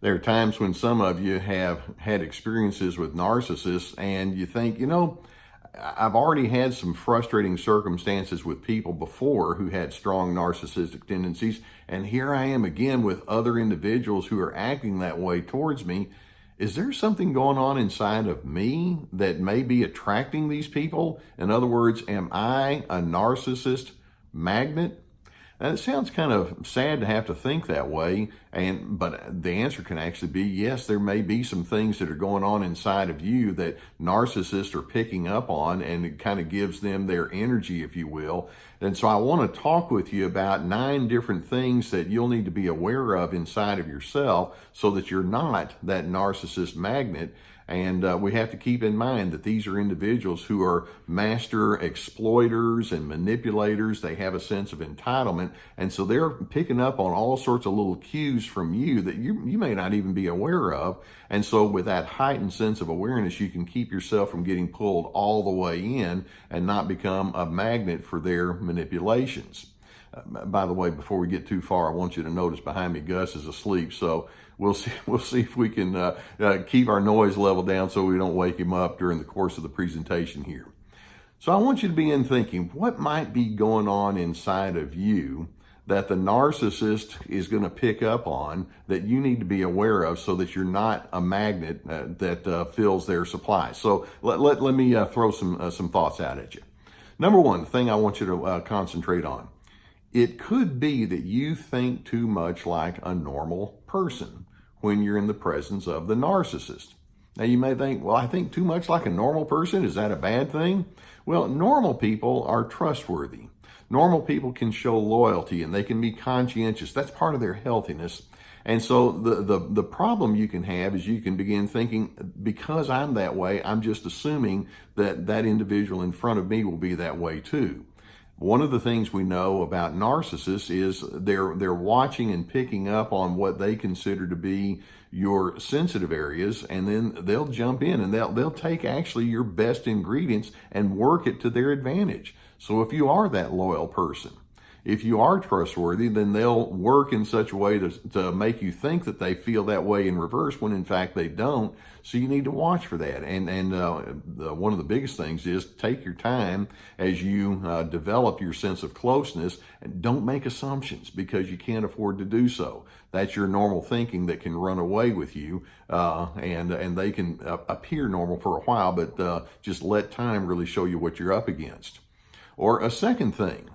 There are times when some of you have had experiences with narcissists and you think, I've already had some frustrating circumstances with people before who had strong narcissistic tendencies, and here I am again with other individuals who are acting that way towards me. Is there something going on inside of me that may be attracting these people? In other words, am I a narcissist magnet? Now, it sounds kind of sad to have to think that way, but the answer can actually be yes, there may be some things that are going on inside of you that narcissists are picking up on, and it kind of gives them their energy, if you will. And so I want to talk with you about 9 different things that you'll need to be aware of inside of yourself so that you're not that narcissist magnet. And we have to keep in mind that these are individuals who are master exploiters and manipulators. They have a sense of entitlement. And so they're picking up on all sorts of little cues from you that you may not even be aware of. And so with that heightened sense of awareness, you can keep yourself from getting pulled all the way in and not become a magnet for their manipulations. By the way, before we get too far, I want you to notice behind me, Gus is asleep. So we'll see if we can keep our noise level down so we don't wake him up during the course of the presentation here. So I want you to be in thinking, what might be going on inside of you that the narcissist is going to pick up on that you need to be aware of so that you're not a magnet that fills their supply. So let me throw some thoughts out at you. Number one, the thing I want you to concentrate on. It could be that you think too much like a normal person when you're in the presence of the narcissist. Now you may think, well, I think too much like a normal person. Is that a bad thing? Well, normal people are trustworthy. Normal people can show loyalty and they can be conscientious. That's part of their healthiness. And so the problem you can have is you can begin thinking, because I'm that way, I'm just assuming that that individual in front of me will be that way too. One of the things we know about narcissists is they're watching and picking up on what they consider to be your sensitive areas, and then they'll jump in and they'll take actually your best ingredients and work it to their advantage. So if you are that loyal person, if you are trustworthy, then they'll work in such a way to make you think that they feel that way in reverse when in fact they don't. So you need to watch for that. And one of the biggest things is take your time as you develop your sense of closeness, and don't make assumptions because you can't afford to do so. That's your normal thinking that can run away with you, and they can appear normal for a while, but just let time really show you what you're up against. Or a second thing,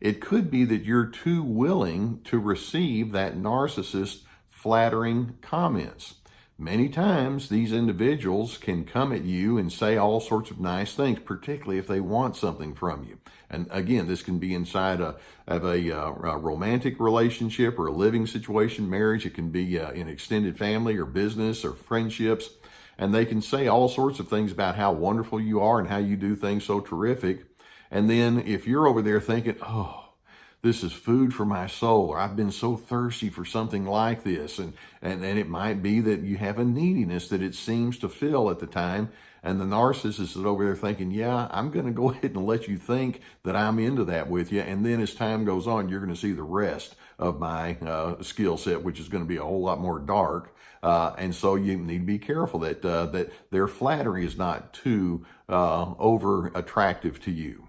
it could be that you're too willing to receive that narcissist's flattering comments. Many times these individuals can come at you and say all sorts of nice things, particularly if they want something from you. And again, this can be inside of a romantic relationship or a living situation, marriage. It can be in extended family or business or friendships. And they can say all sorts of things about how wonderful you are and how you do things so terrific. And then if you're over there thinking, oh, this is food for my soul, or I've been so thirsty for something like this, and it might be that you have a neediness that it seems to fill at the time, and the narcissist is over there thinking, yeah, I'm going to go ahead and let you think that I'm into that with you, and then as time goes on, you're going to see the rest of my skill set, which is going to be a whole lot more dark, and so you need to be careful that their flattery is not too over attractive to you.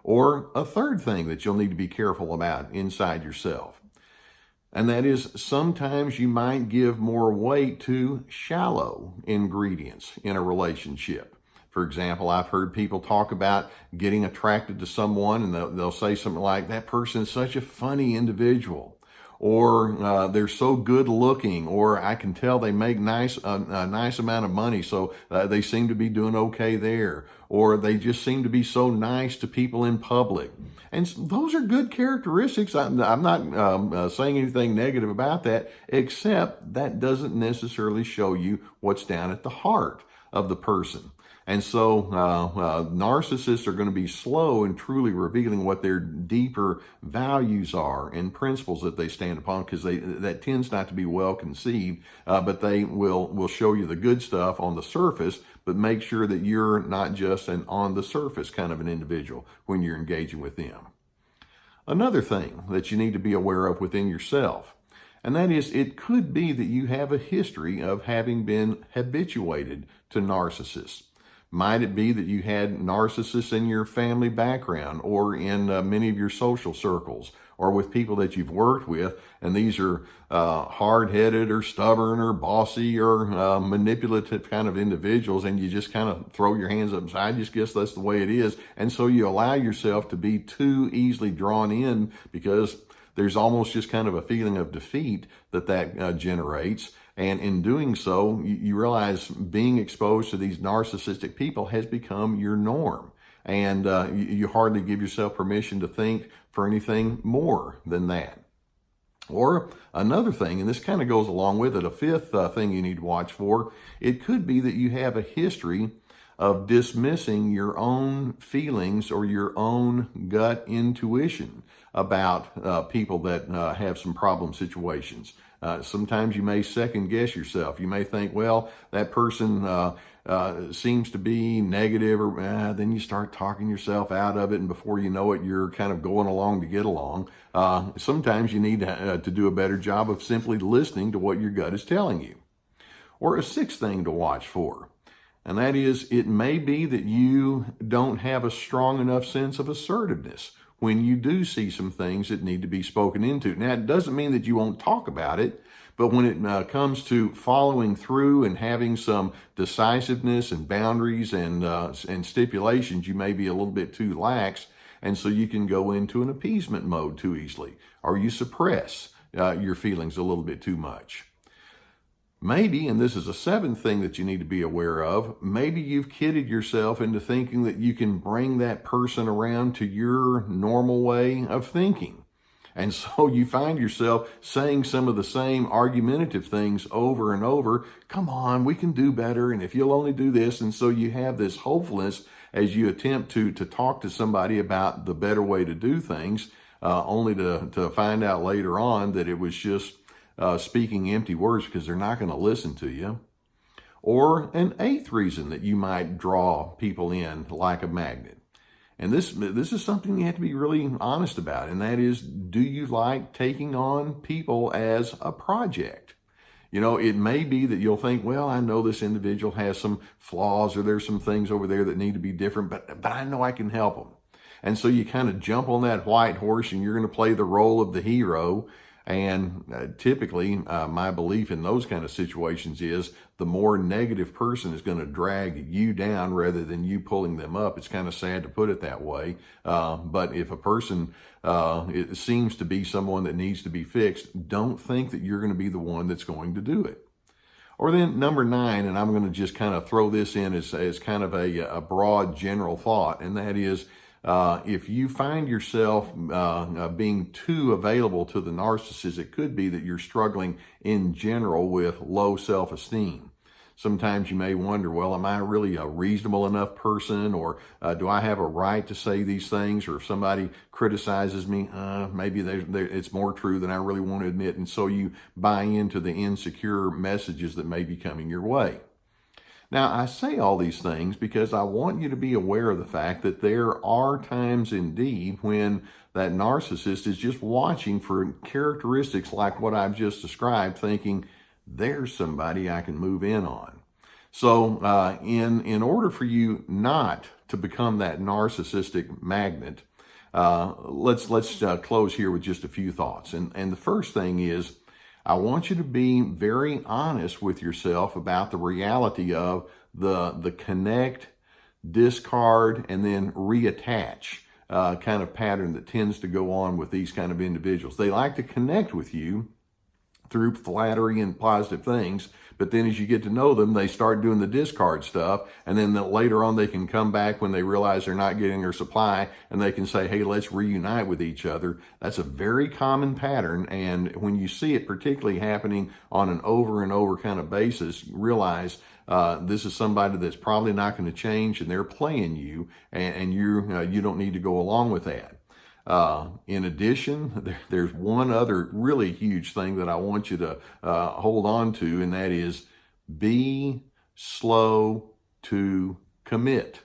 Or a third thing that you'll need to be careful about inside yourself, and that is sometimes you might give more weight to shallow ingredients in a relationship. For example, I've heard people talk about getting attracted to someone and they'll say something like, that person is such a funny individual, or they're so good looking, or I can tell they make a nice amount of money, so they seem to be doing okay there, or they just seem to be so nice to people in public. And those are good characteristics. I'm not saying anything negative about that, except that doesn't necessarily show you what's down at the heart of the person. And so narcissists are going to be slow in truly revealing what their deeper values are and principles that they stand upon, because that tends not to be well conceived, but they will show you the good stuff on the surface, but make sure that you're not just an on the surface kind of an individual when you're engaging with them. Another thing that you need to be aware of within yourself, And that is, it could be that you have a history of having been habituated to narcissists. Might it be that you had narcissists in your family background or in many of your social circles or with people that you've worked with, and these are hard-headed or stubborn or bossy or manipulative kind of individuals, and you just kind of throw your hands up and say, I just guess that's the way it is. And so you allow yourself to be too easily drawn in because there's almost just kind of a feeling of defeat that generates. And in doing so, you realize being exposed to these narcissistic people has become your norm. And you hardly give yourself permission to think for anything more than that. Or another thing, and this kind of goes along with it, a fifth thing you need to watch for, it could be that you have a history of dismissing your own feelings or your own gut intuition about people that have some problem situations. Sometimes you may second guess yourself. You may think, well, that person seems to be negative, or then you start talking yourself out of it, and before you know it, you're kind of going along to get along. Sometimes you need to do a better job of simply listening to what your gut is telling you. Or a sixth thing to watch for, and that is, it may be that you don't have a strong enough sense of assertiveness when you do see some things that need to be spoken into. Now, it doesn't mean that you won't talk about it, but when it comes to following through and having some decisiveness and boundaries and stipulations, you may be a little bit too lax, and so you can go into an appeasement mode too easily, or you suppress your feelings a little bit too much. Maybe, and this is a seventh thing that you need to be aware of, maybe you've kidded yourself into thinking that you can bring that person around to your normal way of thinking. And so you find yourself saying some of the same argumentative things over and over. Come on, we can do better, and if you'll only do this. And so you have this hopefulness as you attempt to talk to somebody about the better way to do things, only to find out later on that it was just speaking empty words because they're not going to listen to you. Or an eighth reason that you might draw people in like a magnet. And this is something you have to be really honest about, and that is, do you like taking on people as a project? You know, it may be that you'll think, well, I know this individual has some flaws, or there's some things over there that need to be different, but I know I can help them. And so you kind of jump on that white horse and you're going to play the role of the hero. And typically, my belief in those kind of situations is the more negative person is going to drag you down rather than you pulling them up. It's kind of sad to put it that way. But if a person it seems to be someone that needs to be fixed, don't think that you're going to be the one that's going to do it. Or then number 9, and I'm going to just kind of throw this in as kind of a broad general thought, and that is, if you find yourself being too available to the narcissist, it could be that you're struggling in general with low self-esteem. Sometimes you may wonder, well, am I really a reasonable enough person, or do I have a right to say these things? Or if somebody criticizes me, maybe it's more true than I really want to admit. And so you buy into the insecure messages that may be coming your way. Now, I say all these things because I want you to be aware of the fact that there are times indeed when that narcissist is just watching for characteristics like what I've just described, thinking, there's somebody I can move in on. So in order for you not to become that narcissistic magnet, let's close here with just a few thoughts. And the first thing is, I want you to be very honest with yourself about the reality of the connect, discard, and then reattach kind of pattern that tends to go on with these kind of individuals. They like to connect with you through flattery and positive things, but then as you get to know them, they start doing the discard stuff, and then later on they can come back when they realize they're not getting their supply, and they can say, hey, let's reunite with each other. That's a very common pattern, and when you see it particularly happening on an over and over kind of basis, realize this is somebody that's probably not going to change, and they're playing you, and you don't need to go along with that. In addition, there's one other really huge thing that I want you to hold on to, and that is be slow to commit.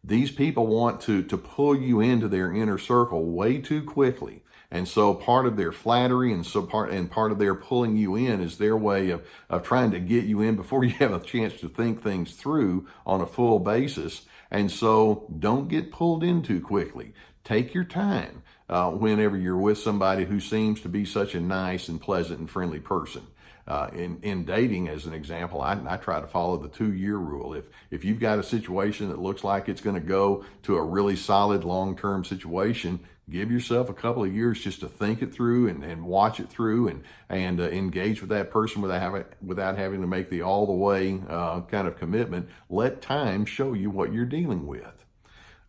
These people want to pull you into their inner circle way too quickly. And so part of their flattery and part of their pulling you in is their way of trying to get you in before you have a chance to think things through on a full basis. And so don't get pulled in too quickly. Take your time whenever you're with somebody who seems to be such a nice and pleasant and friendly person. In dating, as an example, I try to follow the 2-year rule. If you've got a situation that looks like it's going to go to a really solid long-term situation, give yourself a couple of years just to think it through and watch it through and engage with that person without having to make the all the way kind of commitment. Let time show you what you're dealing with.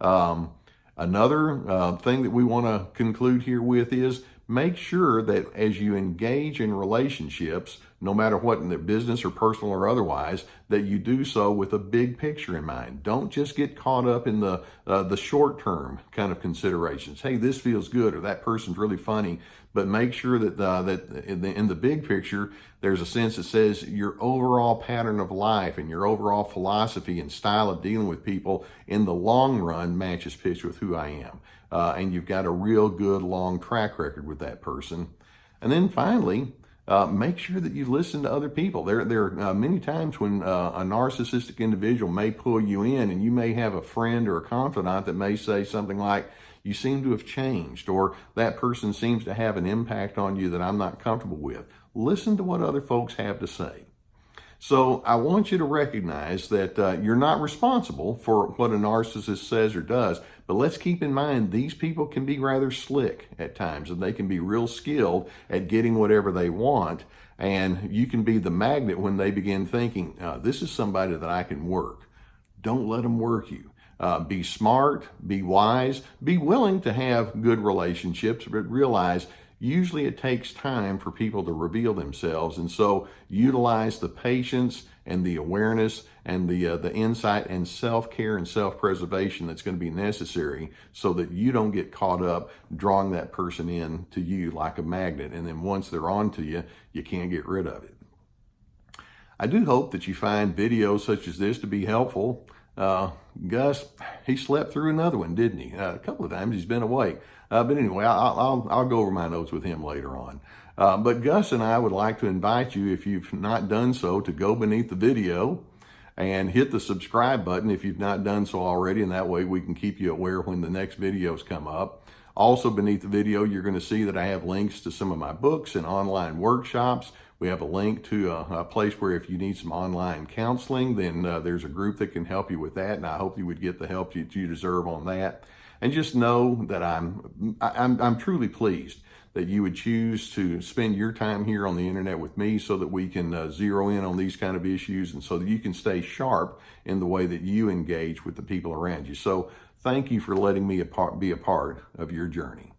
Another thing that we want to conclude here with is make sure that as you engage in relationships, no matter what, in their business or personal or otherwise, that you do so with a big picture in mind. Don't just get caught up in the short-term kind of considerations. Hey, this feels good, or that person's really funny. But make sure that that in the big picture, there's a sense that says your overall pattern of life and your overall philosophy and style of dealing with people in the long run matches pitch with who I am. And you've got a real good long track record with that person. And then finally, make sure that you listen to other people. There are many times when a narcissistic individual may pull you in, and you may have a friend or a confidant that may say something like, "You seem to have changed," or "That person seems to have an impact on you that I'm not comfortable with." Listen to what other folks have to say. So I want you to recognize that you're not responsible for what a narcissist says or does, but let's keep in mind these people can be rather slick at times, and they can be real skilled at getting whatever they want, and you can be the magnet when they begin thinking, this is somebody that I can work. Don't let them work you. Be smart, be wise, be willing to have good relationships, but realize usually it takes time for people to reveal themselves, and so utilize the patience and the awareness and the insight and self-care and self-preservation that's going to be necessary so that you don't get caught up drawing that person in to you like a magnet, and then once they're on to you, you can't get rid of it. I do hope that you find videos such as this to be helpful. Gus, he slept through another one, didn't he? A couple of times he's been awake. But anyway, I'll go over my notes with him later on. But Gus and I would like to invite you, if you've not done so, to go beneath the video and hit the subscribe button if you've not done so already, and that way we can keep you aware when the next videos come up. Also beneath the video, you're going to see that I have links to some of my books and online workshops. We have a link to a place where if you need some online counseling, then there's a group that can help you with that, and I hope you would get the help that you deserve on that. And just know that I'm truly pleased that you would choose to spend your time here on the internet with me so that we can zero in on these kind of issues, and so that you can stay sharp in the way that you engage with the people around you. So thank you for letting me be a part of your journey.